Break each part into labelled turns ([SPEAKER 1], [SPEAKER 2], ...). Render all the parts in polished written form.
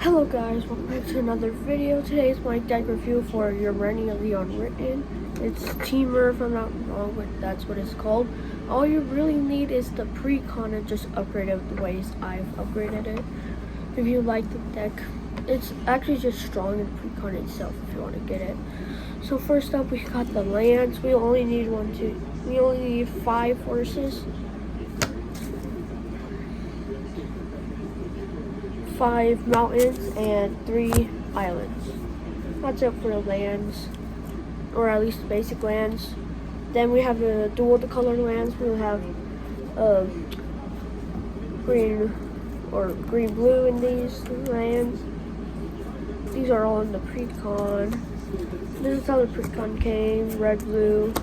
[SPEAKER 1] Hello guys, welcome back to another video. Today is my deck review for Ureni of the Unwritten. It's Teamer, if I'm not wrong, but that's what it's called. All you really need is the pre-con and just upgrade it the ways I've upgraded it. If you like the deck, it's actually just strong in pre-con itself if you want to get it. So first up, we got the lands. We only need 5 horses. 5 mountains and 3 islands. That's it for the lands, or at least the basic lands. Then we have the dual the colored lands. We'll have green or green blue in these lands. These are all in the pre-con. This is how the pre-con came: red, blue,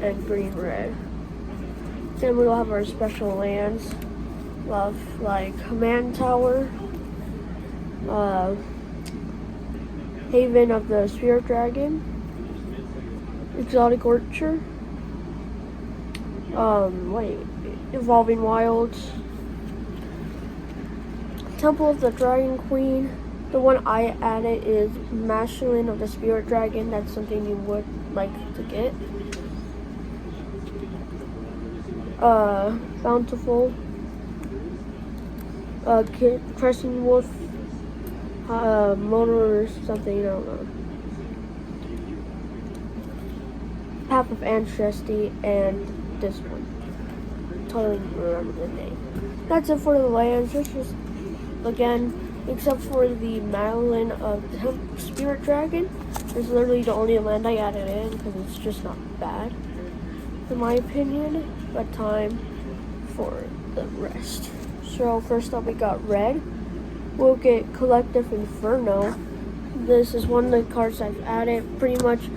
[SPEAKER 1] and green, red. Then we'll have our special lands. Love like Command Tower, Haven of the Spirit Dragon, Exotic Orchard, Evolving Wilds, Temple of the Dragon Queen. The one I added is Masculine of the Spirit Dragon. That's something you would like to get. Bountiful. Crescent Wolf, Motor or something, I don't know. Path of Ancestry, and this one. Totally remember the name. That's it for the lands. This is, again, except for the Madeline of the Spirit Dragon. It's literally the only land I added in because it's just not bad, in my opinion. But time for the rest. So first up we got red. We'll get Collective Inferno. This is one of the cards I've added. Pretty much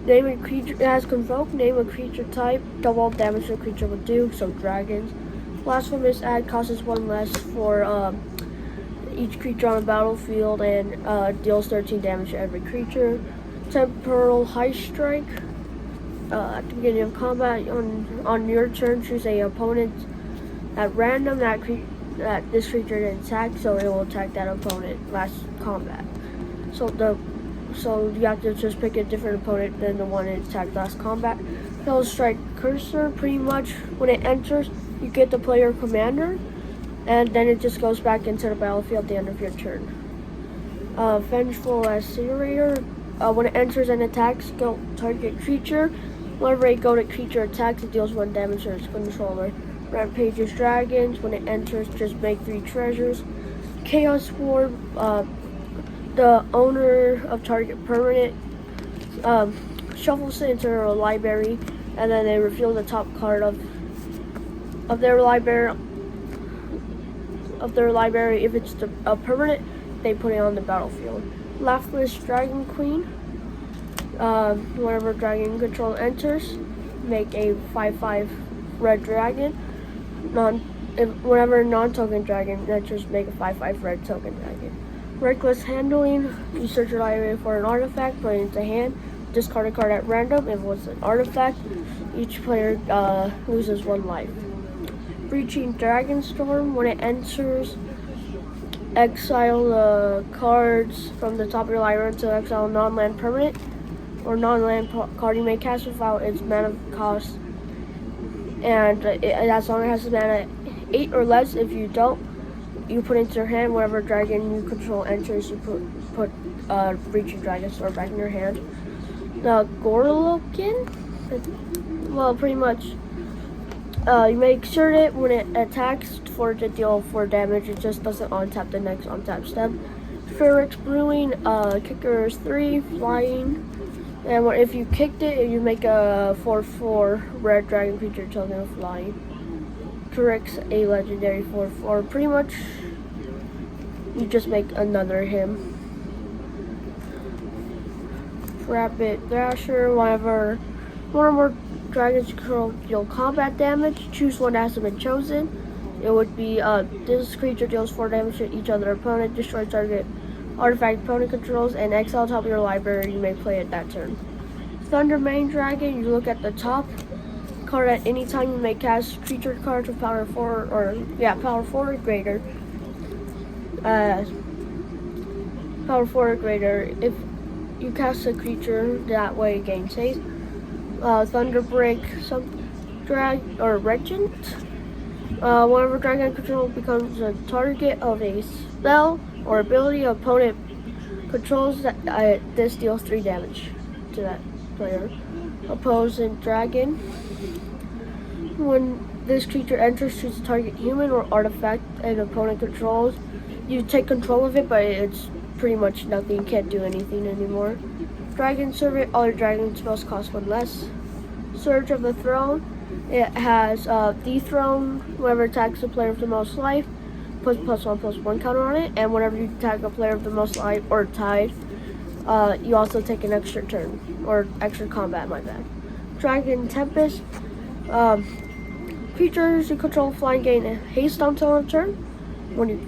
[SPEAKER 1] name a creature, it has convoke, name a creature type, double damage the creature will do, so dragons. Blasphemous add causes 1 less for each creature on the battlefield and deals 13 damage to every creature. Temporal High Strike. At the beginning of combat, on your turn, choose a opponent at random that this creature didn't attack, so it will attack that opponent last combat. So you have to just pick a different opponent than the one it attacked last combat. It'll strike cursor. Pretty much when it enters, you get the player commander, and then it just goes back into the battlefield at the end of your turn. Vengeful Incinerator. When it enters and attacks, go target creature. Whenever a goaded creature attacks, it deals 1 damage to its controller. Rampage's Dragons. When it enters, just make 3 treasures. Chaos Ward. The owner of target permanent shuffles it into their library, and then they reveal the top card of their library. If it's a permanent, they put it on the battlefield. Laughless Dragon Queen. Whenever dragon control enters, make a 5/5 red dragon. Whenever non-token dragon enters, make a 5/5 red token dragon. Reckless Handling. You search your library for an artifact, put it into hand, discard a card at random. If it was an artifact, each player loses 1 life. Breaching Dragonstorm. When it enters, exile the cards from the top of your library to exile a non-land permanent or non-land card you may cast without its mana cost, and as long as it has mana 8 or less. If you don't, you put it into your hand. Whenever dragon you control enters, you put Breaching Dragonstorm back in your hand. The Gorlokin. Well, pretty much you make sure that when it attacks for it to deal 4 damage, it just doesn't untap the next untap step. Phoenix Brewing. Kicker is 3, flying. And if you kicked it, you make a 4/4 red dragon creature token of flying. Corrects a legendary 4/4. Pretty much, you just make another him. Rapid Thrasher. Whenever one or more dragons deal combat damage, choose one that hasn't been chosen. It would be this creature deals 4 damage to each other opponent, destroy target artifact opponent controls, and exile top of your library. You may play it that turn. Thunder Mane Dragon. You look at the top card at any time. You may cast creature cards with power 4 or greater. as power 4 or greater. If you cast a creature that way, it gains haste. Thunderbreak, drag or regent. Whenever dragon control becomes a target of a spell or ability opponent controls, this deals 3 damage to that player. Opposing dragon. When this creature enters, choose a target human or artifact an opponent controls. You take control of it, but it's pretty much nothing. You can't do anything anymore. Dragon Servant. All your dragon spells cost 1 less. Surge of the Throne. It has dethrone. Whoever attacks the player with the most life, puts +1/+1 counter on it. And whenever you attack a player with the most life or tied, you also take an extra turn or extra combat. My bad. Dragon Tempest. Creatures you control flying gain haste until end of turn. When you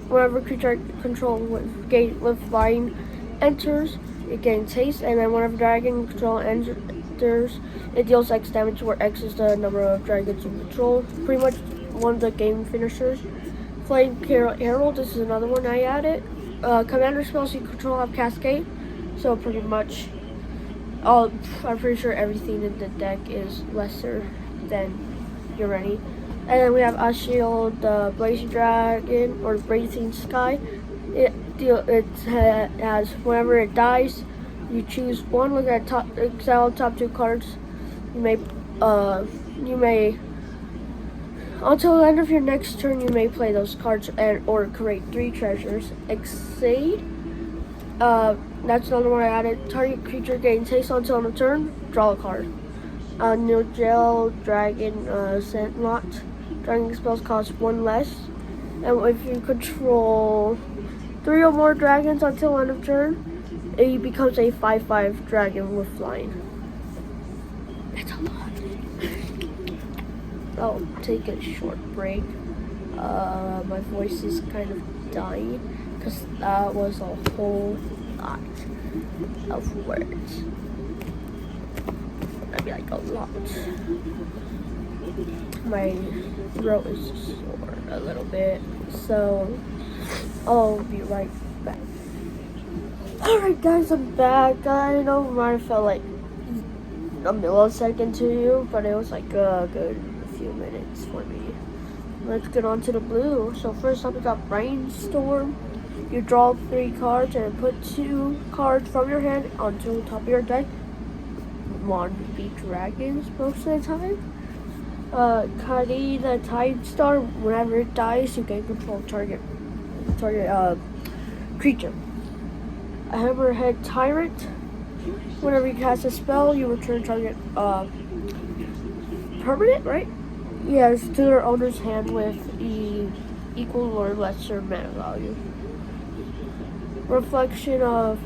[SPEAKER 1] whenever creature you control with flying enters, it gains haste, and then whenever dragon you control enters, it deals X damage, where X is the number of dragons you control. Pretty much one of the game finishers. Flame Herald, this is another one I added. Commander spells you control have Cascade, so pretty much I'm pretty sure everything in the deck is lesser than Ureni. And then we have Ashield, the Blazing Dragon, or Blazing Sky. It has, whenever it dies, you choose one. Look at exile top 2 cards. You may until the end of your next turn, you may play those cards or create 3 treasures. Exceed. That's another one I added. Target creature gains haste until end of turn. Draw a card. New Gel, Dragon, Sandlot. Dragon spells cost 1 less. And if you control 3 or more dragons until end of turn, it becomes a 5/5 dragon with flying. That's a lot. I'll take a short break. My voice is kind of dying because that was a whole lot of words. I mean, like a lot. My throat is sore a little bit, so I'll be right back. Alright guys, I'm back. I know it might have felt like a millisecond to you, but it was like a good few minutes for me. Let's get on to the blue. So first up we got Brainstorm. You draw 3 cards and put 2 cards from your hand onto the top of your deck. One be dragons most of the time. Kali the Tide Star, whenever it dies, you can control target creature. A Hammerhead Tyrant. Whenever you cast a spell, you return target permanent, right? Yes, to their owner's hand with equal or lesser mana value. Reflection of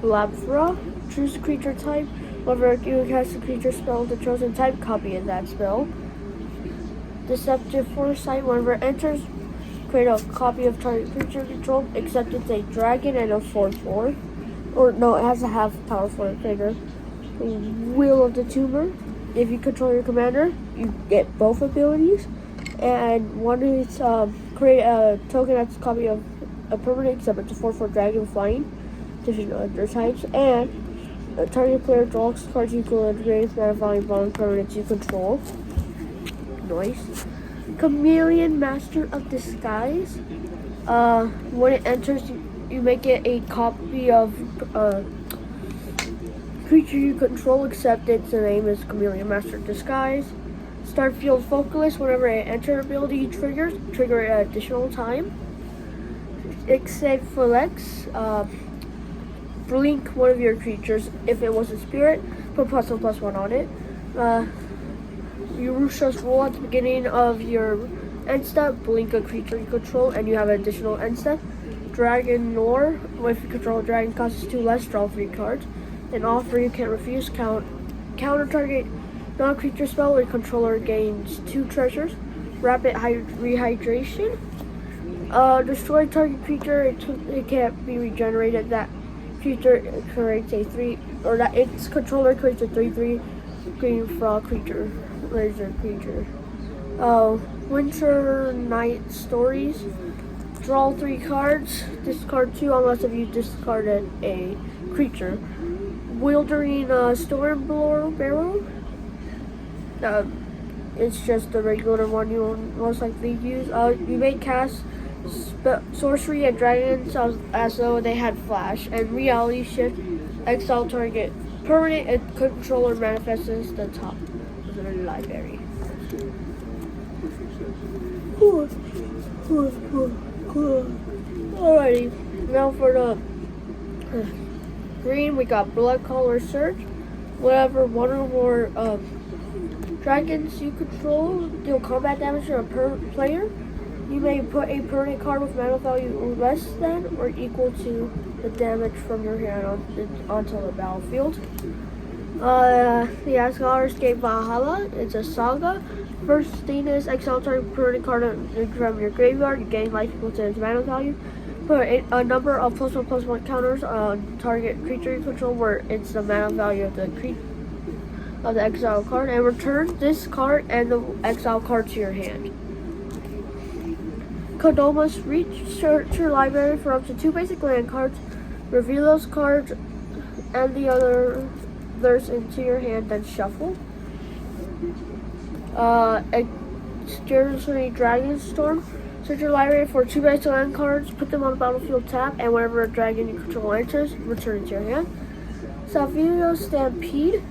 [SPEAKER 1] Labra. Choose a creature type. Whenever you cast a creature spell with the chosen type, copy of that spell. Deceptive Foresight. Whenever it enters, create a copy of target creature control, except it's a dragon and a 4/4. Or no, it has to have power 4 greater. Wheel of the Tumor. If you control your commander, you get both abilities. And one is create a token that's a copy of a permanent, except it's a 4/4 dragon flying. Different other types. And a target player draws cards equal to the greatest mana value bond permanents you control. Nice. Chameleon, Master of Disguise. When it enters, you make it a copy of creature you control, except its name is Chameleon, Master of Disguise. Starfield Focalist. Whenever it enters ability triggers, trigger it at additional time. Except Flex. Blink one of your creatures. If it was a spirit, put +1/+1 on it. Urusha's Roll at the beginning of your end step. Blink a creature you control, and you have an additional end step. Dragon Lore. If you control a dragon, costs 2 less. Draw 3 cards. An offer you can't refuse. Counter target non-creature spell. Or controller gains 2 treasures. Rapid Rehydration. Destroy target creature. It can't be regenerated. That creature creates a 3, or that its controller creates a 3/3 green frog creature, laser creature. Winter Night Stories. Draw 3 cards. Discard 2 unless if you discarded a creature. Wildering Stormblower Barrel. It's just the regular one you will most likely use. You may cast sorcery and dragons as though they had flash, and reality shift. Exile target permanent and controller manifests the top of the library. Alrighty, now for the green, we got Blood Collar Surge. Whenever one or more dragons you control deal combat damage to a player, you may put a permanent card with mana value less than or equal to the damage from your hand onto the battlefield. The Asgard Escape Valhalla. It's a saga. First thing is exile target permanent card from your graveyard. You gain life equal to its mana value. Put a number of +1/+1 counters on target creature you control where it's the mana value of the exile card, and return this card and the exile card to your hand. Kodoma's search your library for up to 2 basic land cards. Reveal those cards and the others into your hand, then shuffle. Extraordinary Dragonstorm. Search your library for 2 basic land cards, put them on the battlefield tap, and whenever a dragon you control enters, return it to your hand. Savio Stampede.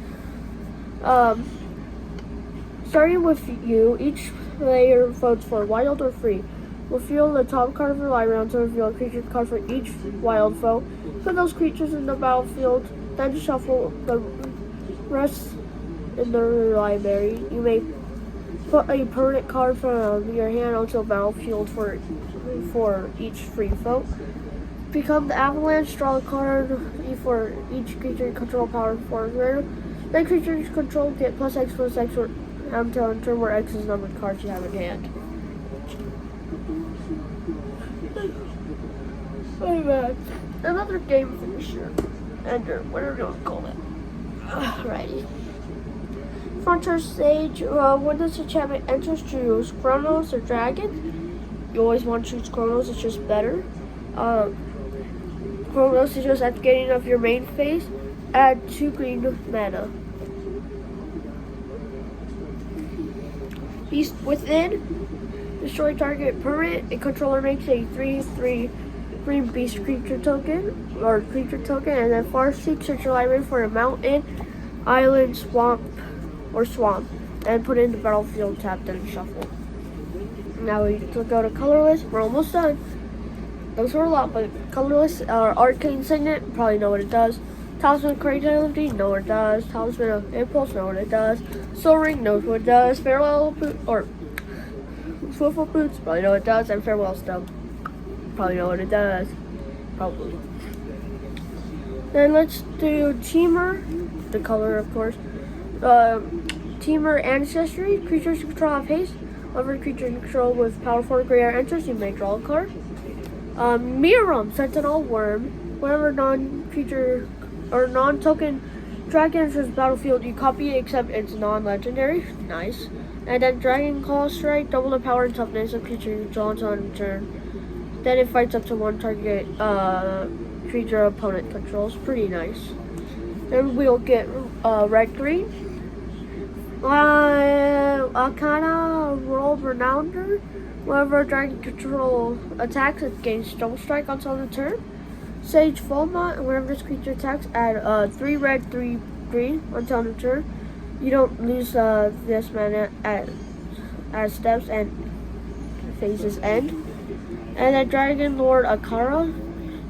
[SPEAKER 1] Starting with you, each player votes for wild or free. Reveal the top card of your library to reveal a creature card for each wild vote. Put those creatures in the battlefield, then shuffle the rest in the library. You may put a permanent card from your hand onto the battlefield for each free vote. Become the Avalanche, draw a card for each creature you control power 4 or greater. Then creatures you control get +X/+X until in turn where X is numbered cards you have in hand. Anyway, another game finisher. Ender, whatever you want to call it. Alrighty. Frontier Stage, when this enchantment enters, choose Chronos or Dragon. You always want to choose Chronos, it's just better. Chronos is just at the beginning of your main phase. Add 2 green mana. Beast Within. Destroy target permanent. A controller makes a 3/3 green beast creature token, and then Farseek, search your library for a mountain, island, swamp, and put it in the battlefield tap, then shuffle. Now we go to colorless. We're almost done. Those were a lot, but colorless. Arcane Signet, probably know what it does. Talisman of Creativity, know what it does. Talisman of Impulse, know what it does. Soul Ring, knows what it does. Farewell Boot, or Swiftfoot Boots, probably know what it does. And Farewell Stone, probably know what it does. Probably. Then let's do Teamer, the color, of course. Teamer Ancestry. Creatures you control have haste. Whenever creature you control with power 4 greater enters, you may draw a card. Miram, Sentinel Worm. Whenever non-creature or non-token dragon enters the battlefield, you copy it except it's non-legendary. Nice. And then Dragon Claw Strike, double the power and toughness of creature you draw on turn. Then it fights up to 1 target creature opponent controls. Pretty nice. Then we'll get red green. Arcana World Renounder. Whenever a dragon control attacks, it gains double strike until the turn. Sage Fulma, and whenever this creature attacks, add 3 red, 3 green until the turn. You don't lose this mana as steps and phases end. And then Dragon Lord Akara.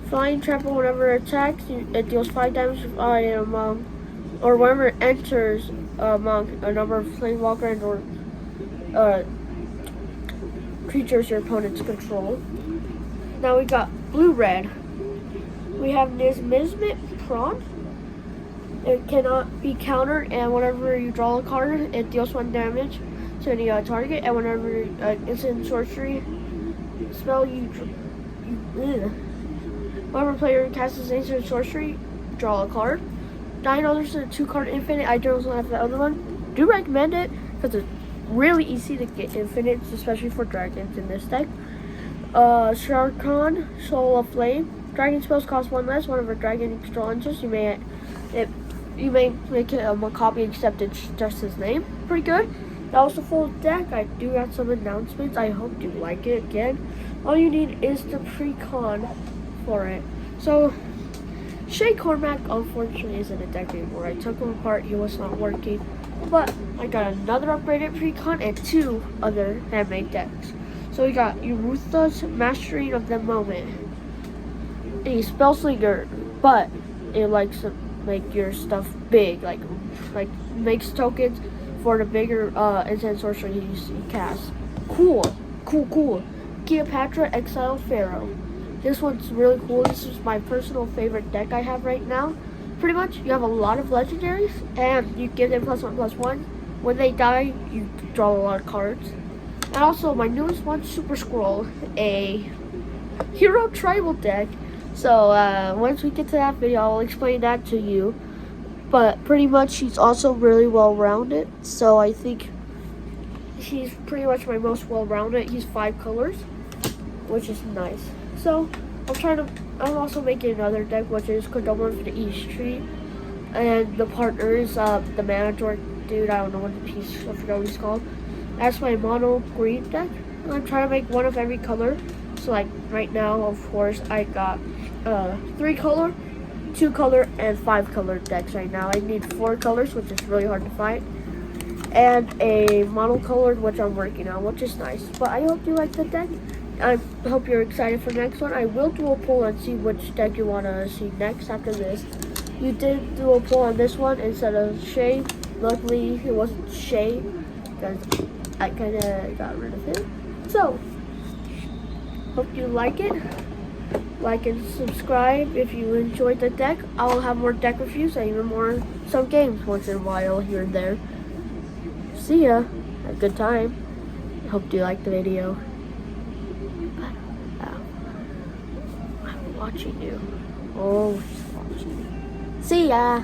[SPEAKER 1] Flying Trample, whenever it attacks, it deals 5 damage among, or whenever it enters among a number of Planewalker and or creatures your opponents control. Now we got blue-red. We have Nismizmet Prawn. It cannot be countered, and whenever you draw a card, it deals 1 damage to any target, and whenever instant sorcery spell whenever a player casts instant sorcery, draw a card. 9 others are 2-card infinite. I don't have the other one. Do recommend it because really easy to get infinites, especially for dragons in this deck. Sharkon, Soul of Flame. Dragon spells cost 1 less. One of our dragon extra launches. You may make it a copy except it's just his name. Pretty good. That was the full deck. I do have some announcements. I hope you like it. Again, all you need is the pre-con for it. So Shay Cormac unfortunately isn't a deck anymore. I took him apart. He was not working. But I got another upgraded pre-con and 2 other handmade decks. So we got Urutha's Mastering of the Moment. A Spellslinger, but it likes to make your stuff big, like makes tokens for the bigger instant sorcery you cast. Cool. Cleopatra Exile Pharaoh. This one's really cool. This is my personal favorite deck I have right now. Pretty much, you have a lot of legendaries, and you give them +1/+1. When they die, you draw a lot of cards. And also, my newest one, Super Scroll, a hero tribal deck. So, once we get to that video, I'll explain that to you. But pretty much, she's also really well-rounded. So, I think she's pretty much my most well-rounded. He's 5 colors, which is nice. So, I'm also making another deck, which is Kodama for the East Tree. And the partner is the manager dude. I don't know what I forgot what he's called. That's my mono green deck. And I'm trying to make one of every color. So like right now, of course, I got 3 color, 2 color, and 5 color decks right now. I need 4 colors, which is really hard to find. And a monocolored, which I'm working on, which is nice. But I hope you like the deck. I hope you're excited for the next one. I will do a poll and see which deck you want to see next after this. You did do a poll on this one instead of Shay. Luckily, it wasn't Shay because I kind of got rid of him. So, hope you like it. Like and subscribe if you enjoyed the deck. I'll have more deck reviews and even some games once in a while here and there. See ya. Have a good time. Hope you liked the video. I'm watching you. Oh, she's watching. See ya.